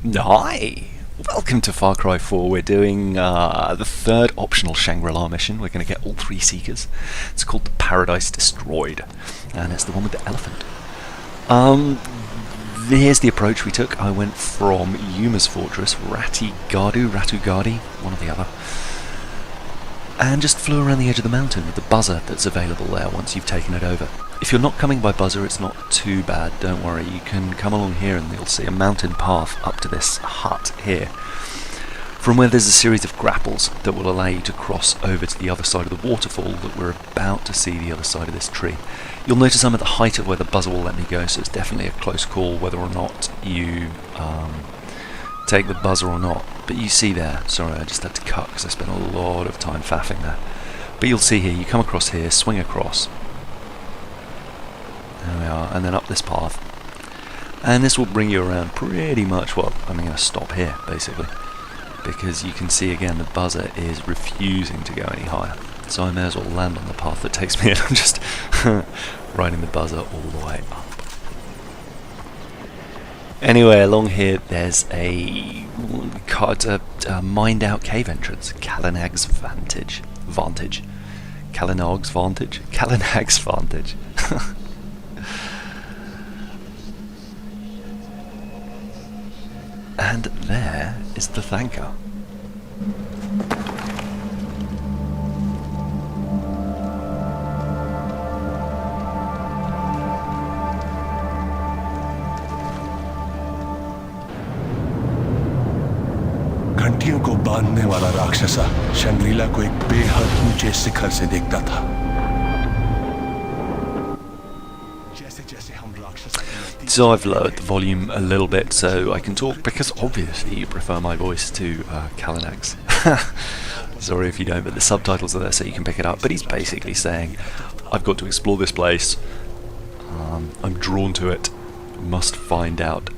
Hi! Welcome to Far Cry 4. We're doing the third optional Shangri-La mission. We're going to get all three Seekers. It's called the Paradise Destroyed, and it's the one with the elephant. Here's the approach we took. I went from Yuma's fortress, Ratu Gadhi, one or the other, and just flew around the edge of the mountain with the buzzer that's available there once you've taken it over. If you're not coming by buzzer, it's not too bad, don't worry. You can come along here and you'll see a mountain path up to this hut here, from where there's a series of grapples that will allow you to cross over to the other side of the waterfall that we're about to see the other side of this tree. You'll notice I'm at the height of where the buzzer will let me go, so it's definitely a close call whether or not you take the buzzer or not. But you see there, sorry I just had to cut because I spent a lot of time faffing there. But you'll see here, you come across here, swing across. There we are, and then up this path. And this will bring you around pretty much, well, I'm going to stop here basically. Because you can see again the buzzer is refusing to go any higher. So I may as well land on the path that takes me in. I'm just riding the buzzer all the way up. Anyway, along here there's a mined out cave entrance. Kalinag's Vantage. Kalinag's Vantage? Kalinag's Vantage. And there is the Thangka. घंटियों को बांधने वाला राक्षसा Shangrila को एक बेहद ऊंचे शिखर से देखता था। So I've lowered the volume a little bit so I can talk, because obviously you prefer my voice to Kalinag's. Sorry if you don't, but the subtitles are there so you can pick it up. But he's basically saying, I've got to explore this place, I'm drawn to it, must find out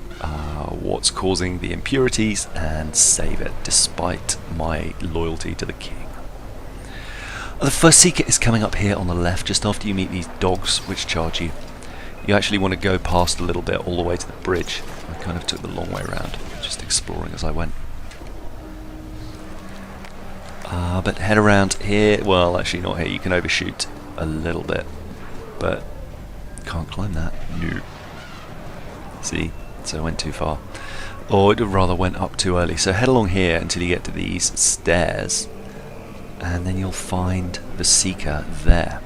what's causing the impurities and save it, despite my loyalty to the king. The first Seeker is coming up here on the left, just after you meet these dogs which charge you. You actually want to go past a little bit all the way to the bridge. I kind of took the long way around, just exploring as I went. But head around here, well actually not here, you can overshoot a little bit, but can't climb that, no. See, so I went too far. Or it rather went up too early, so head along here until you get to these stairs, and then you'll find the Seeker there.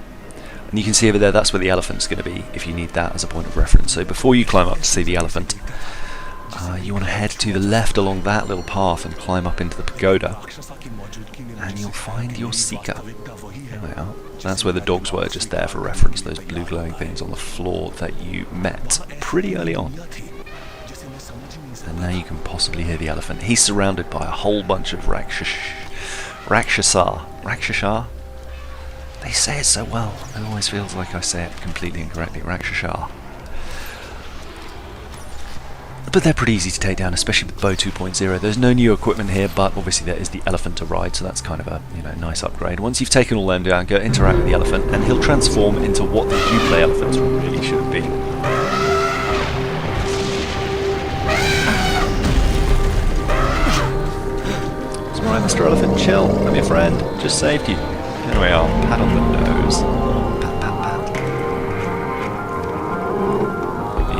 And you can see over there, that's where the elephant's going to be, if you need that as a point of reference. So before you climb up to see the elephant, you want to head to the left along that little path and climb up into the pagoda, and you'll find your Seeker. There we are. That's where the dogs were, just there for reference, those blue glowing things on the floor that you met pretty early on. And now you can possibly hear the elephant. He's surrounded by a whole bunch of Rakshasa? They say it so well, it always feels like I say it completely incorrectly, Rakshasa. But they're pretty easy to take down, especially with Bow 2.0. There's no new equipment here, but obviously there is the elephant to ride, so that's kind of a nice upgrade. Once you've taken all them down, go interact with the elephant, and he'll transform into what the Uplay elephants really should have been. It's alright, Mr. Elephant, chill. I'm your friend. Just saved you. There we are, pat on the nose. Pat, pat, pat.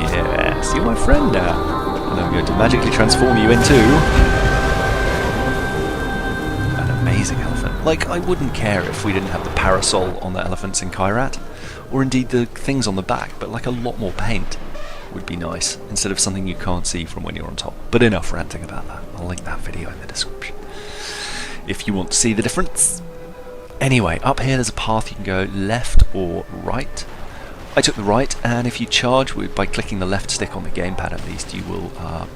Yes, you're my friend now. And I'm going to magically transform you into an amazing elephant. Like, I wouldn't care if we didn't have the parasol on the elephants in Kyrat, or indeed the things on the back, but like a lot more paint would be nice, instead of something you can't see from when you're on top. But enough ranting about that. I'll link that video in the description if you want to see the difference. Anyway, up here there's a path you can go left or right. I took the right, and if you charge by clicking the left stick on the gamepad at least, you will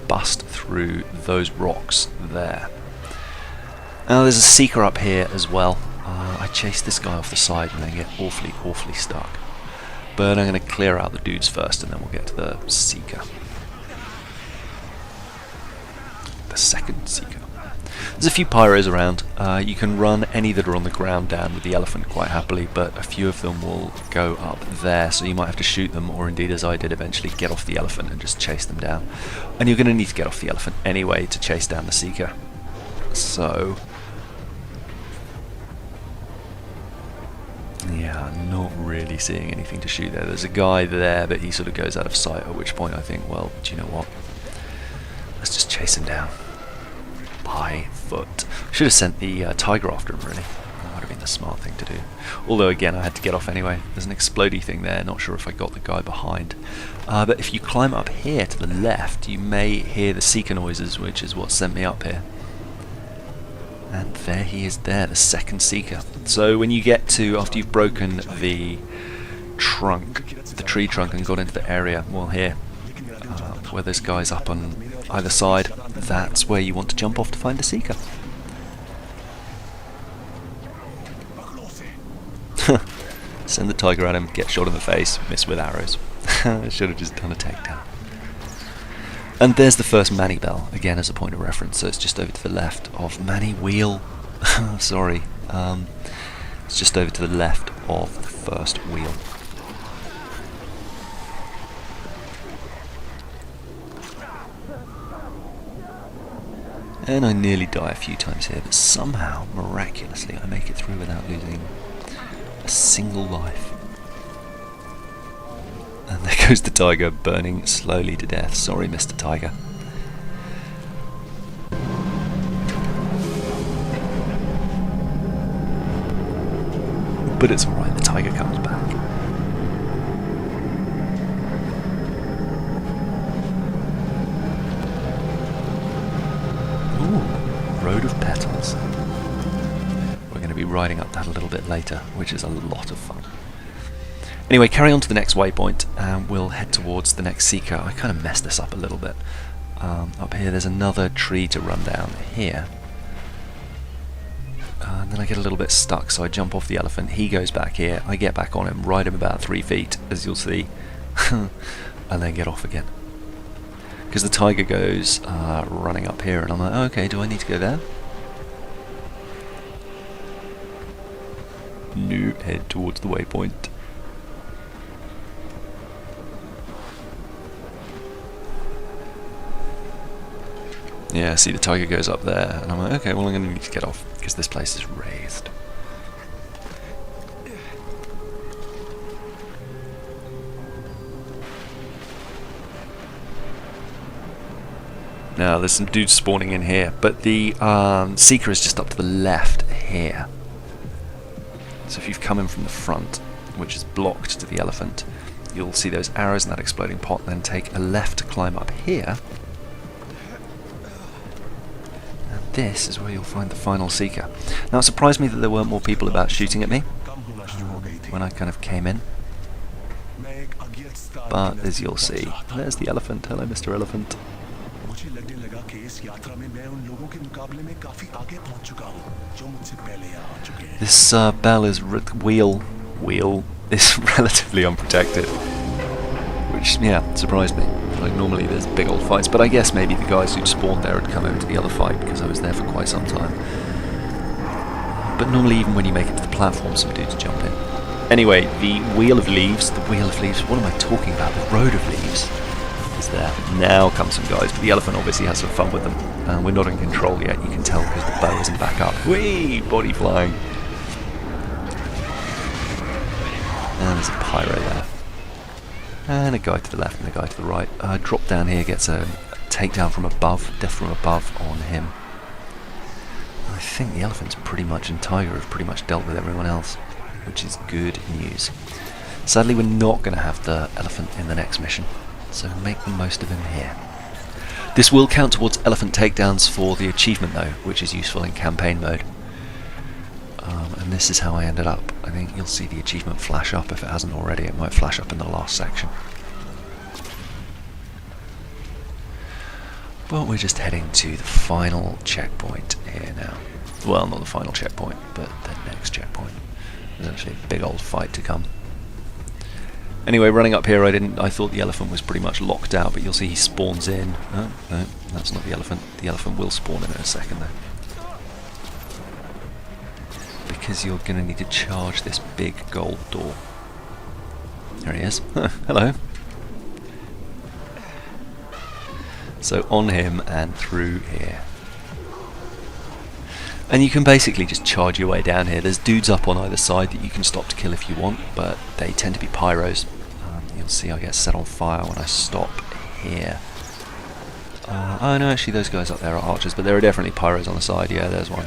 bust through those rocks there. Now there's a Seeker up here as well. I chased this guy off the side and then get awfully stuck. But I'm going to clear out the dudes first and then we'll get to the Seeker. The second Seeker. There's a few pyros around. You can run any that are on the ground down with the elephant quite happily, but a few of them will go up there, so you might have to shoot them, or indeed, as I did eventually, get off the elephant and just chase them down. And you're going to need to get off the elephant anyway to chase down the Seeker. So... yeah, I'm not really seeing anything to shoot there. There's a guy there, but he sort of goes out of sight, at which point I think, well, do you know what? Let's just chase him down. By foot. Should have sent the tiger after him, really. That would have been the smart thing to do. Although, again, I had to get off anyway. There's an explodey thing there, not sure if I got the guy behind. But if you climb up here to the left, you may hear the Seeker noises, which is what sent me up here. And there he is there, the second Seeker. So when you get to, after you've broken the trunk, the tree trunk, and got into the area, well here, where this guy's up on either side, that's where you want to jump off to find the Seeker. Send the tiger at him, get shot in the face, miss with arrows. Should have just done a takedown. And there's the first Manny Bell, again as a point of reference, so it's just over to the left of Manny Wheel. Sorry, it's just over to the left of the first wheel. And I nearly die a few times here, but somehow, miraculously, I make it through without losing a single life. And there goes the tiger, burning slowly to death. Sorry, Mr. Tiger. But it's alright, the tiger comes back. Ooh, Road of Petals. We're going to be riding up that a little bit later, which is a lot of fun. Anyway, carry on to the next waypoint and we'll head towards the next Seeker. I kind of messed this up a little bit. Up here there's another tree to run down here. And then I get a little bit stuck, so I jump off the elephant. He goes back here, I get back on him, ride him about 3 feet, as you'll see, and then get off again. Because the tiger goes running up here, and I'm like, okay, do I need to go there? No, head towards the waypoint. Yeah, see the tiger goes up there, and I'm like, okay, well I'm going to need to get off, because this place is raised. Now, there's some dudes spawning in here, but the Seeker is just up to the left here. So if you've come in from the front, which is blocked to the elephant, you'll see those arrows in that exploding pot, and then take a left to climb up here. This is where you'll find the final Seeker. Now it surprised me that there weren't more people about shooting at me when I kind of came in. But as you'll see, there's the elephant. Hello, Mr. Elephant. This bell is wheel is relatively unprotected, which yeah surprised me. Like normally there's big old fights, but I guess maybe the guys who'd spawned there had come over to the other fight because I was there for quite some time. But normally even when you make it to the platform, some dudes jump in. Anyway, the wheel of leaves, what am I talking about? The road of leaves is there. Now come some guys, but the elephant obviously has some fun with them. We're not in control yet, you can tell because the bow isn't back up. Whee! Body flying. And there's a pyro there. And a guy to the left and a guy to the right. Drop down here gets a takedown from above, death from above on him. I think the elephant's pretty much, and tiger have pretty much dealt with everyone else, which is good news. Sadly we're not going to have the elephant in the next mission, so make the most of him here. This will count towards elephant takedowns for the achievement though, which is useful in campaign mode. And this is how I ended up. I think you'll see the achievement flash up if it hasn't already. It might flash up in the last section. But we're just heading to the final checkpoint here now. Well, not the final checkpoint, but the next checkpoint. There's actually a big old fight to come. Anyway, running up here, I thought the elephant was pretty much locked out, but you'll see he spawns in. Oh, no, that's not the elephant. The elephant will spawn in a second though. because you're going to need to charge this big gold door. There he is. Hello. So on him and through here. And you can basically just charge your way down here. There's dudes up on either side that you can stop to kill if you want, but they tend to be pyros. You'll see I get set on fire when I stop here. Oh no, actually those guys up there are archers, but there are definitely pyros on the side. Yeah, there's one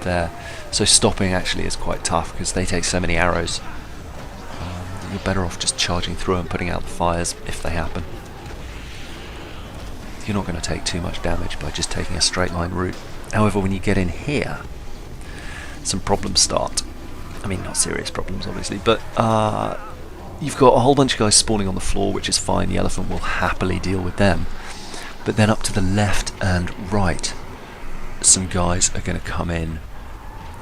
there. So stopping actually is quite tough because they take so many arrows. You're better off just charging through and putting out the fires if they happen. You're not going to take too much damage by just taking a straight line route. However, when you get in here, some problems start. I mean, not serious problems, obviously, but you've got a whole bunch of guys spawning on the floor, which is fine. The elephant will happily deal with them. But then up to the left and right, some guys are going to come in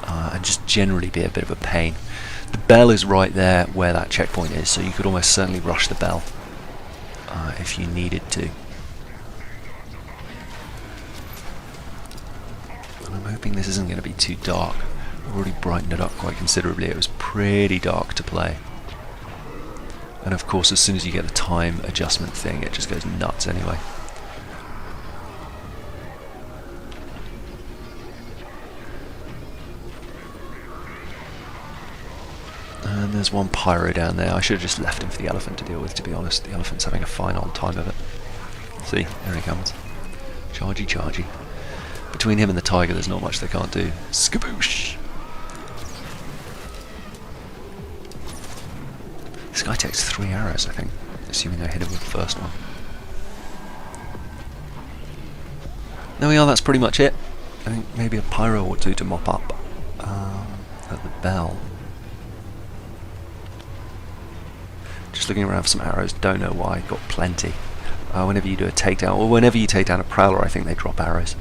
and just generally be a bit of a pain. The bell is right there where that checkpoint is, so you could almost certainly rush the bell if you needed to. And I'm hoping this isn't going to be too dark. I've already brightened it up quite considerably. It was pretty dark to play. And of course, as soon as you get the time adjustment thing, it just goes nuts anyway. And there's one pyro down there. I should have just left him for the elephant to deal with, to be honest. The elephant's having a fine old time of it. See, there he comes. Chargy, chargy. Between him and the tiger, there's not much they can't do. Skaboosh! This guy takes 3 arrows, I think, assuming I hit him with the first one. There we are, that's pretty much it. I think maybe a pyro or two to mop up at the bell. Just looking around for some arrows, don't know why, got plenty. Whenever you do a takedown, or whenever you take down a prowler, I think they drop arrows.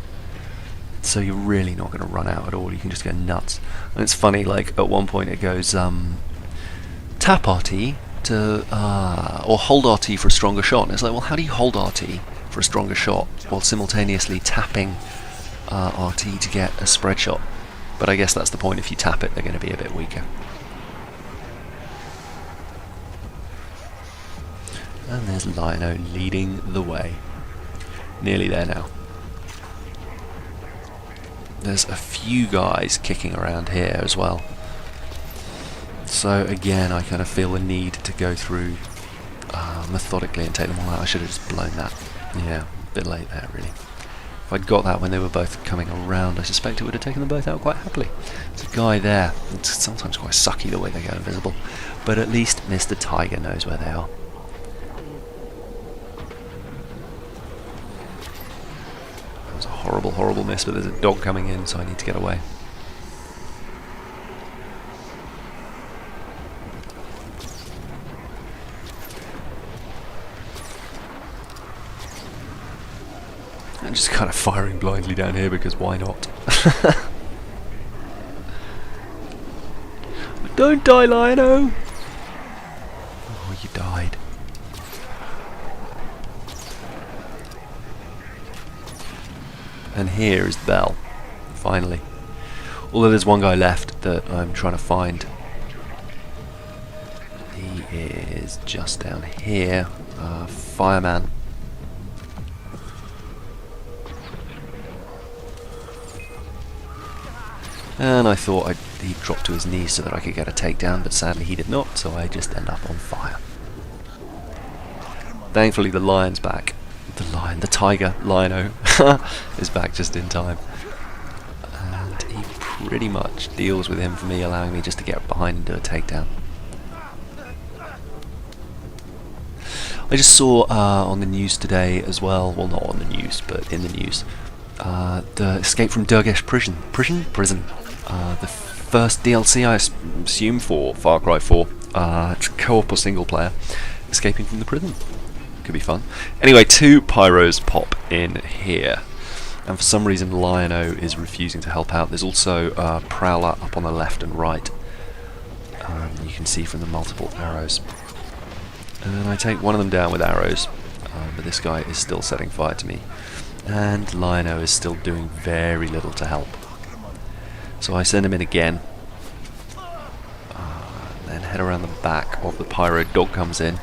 So you're really not going to run out at all, you can just go nuts. And it's funny, like, at one point it goes, tap RT to, or hold RT for a stronger shot. And it's like, well, how do you hold RT for a stronger shot while simultaneously tapping RT to get a spread shot? But I guess that's the point, if you tap it, they're going to be a bit weaker. And there's Lino leading the way. Nearly there now. There's a few guys kicking around here as well. So again, I kind of feel the need to go through methodically and take them all out. I should have just blown that. Yeah, a bit late there really. If I'd got that when they were both coming around, I suspect it would have taken them both out quite happily. There's a guy there. It's sometimes quite sucky the way they go invisible. But at least Mr. Tiger knows where they are. That was a horrible, horrible miss, but there's a dog coming in, so I need to get away. I'm just kind of firing blindly down here because why not? Don't die, Lino! Oh, you died. And here is Bell, finally. Although there's one guy left that I'm trying to find. He is just down here. Fireman. And I thought he'd drop to his knees so that I could get a takedown, but sadly he did not, so I just end up on fire. Thankfully the lion's back. The tiger, Lino, is back just in time. And he pretty much deals with him for me, allowing me just to get behind and do a takedown. I just saw on the news today as well, well not on the news, but in the news, the Escape from Durgesh Prison. The first DLC, I assume, for Far Cry 4. It's co-op or single player. Escaping from the prison. Could be fun. Anyway, 2 pyros pop in here. And for some reason, Lino is refusing to help out. There's also a prowler up on the left and right. You can see from the multiple arrows. And I take one of them down with arrows. But this guy is still setting fire to me. And Lino is still doing very little to help. So I send him in again, head around the back of the pyro. Dog comes in.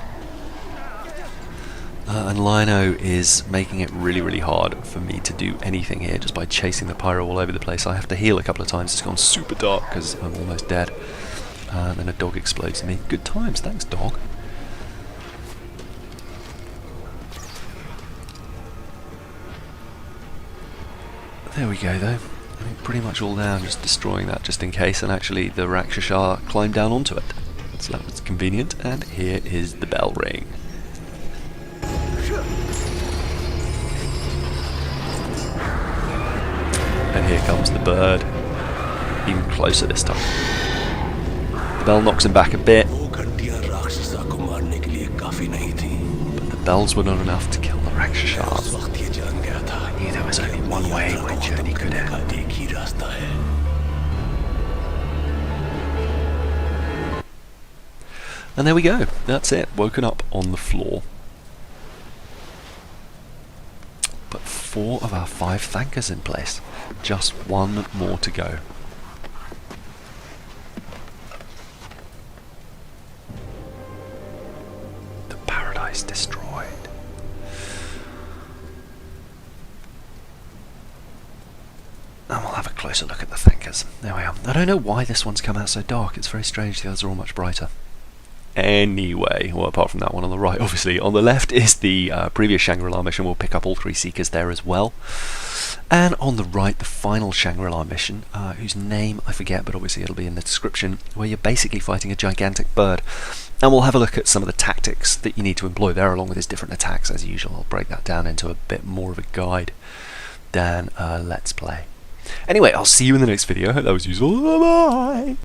And Lino is making it really, really hard for me to do anything here just by chasing the pyro all over the place. I have to heal a couple of times. It's gone super dark because I'm almost dead. Then a dog explodes at me. Good times, thanks dog. There we go though. I think pretty much all down, just destroying that just in case, and actually the Rakshasa climbed down onto it. So that was convenient, and here is the bell ring. And here comes the bird, even closer this time. The bell knocks him back a bit, but the bells were not enough to kill the Rakshasa. I knew there was only one way my journey could end. And there we go, that's it, woken up on the floor. But 4 of our 5 Thangkas in place. Just 1 more to go. The paradise destroyed. And we'll have a closer look at the Thangkas. There we are. I don't know why this one's come out so dark. It's very strange. The others are all much brighter. Anyway, well, apart from that one on the right, obviously. On the left is the previous Shangri-La mission. We'll pick up all 3 Seekers there as well. And on the right, the final Shangri-La mission, whose name I forget, but obviously it'll be in the description, where you're basically fighting a gigantic bird. And we'll have a look at some of the tactics that you need to employ there, along with his different attacks, as usual. I'll break that down into a bit more of a guide than Let's Play. Anyway, I'll see you in the next video. Hope that was useful. Bye-bye!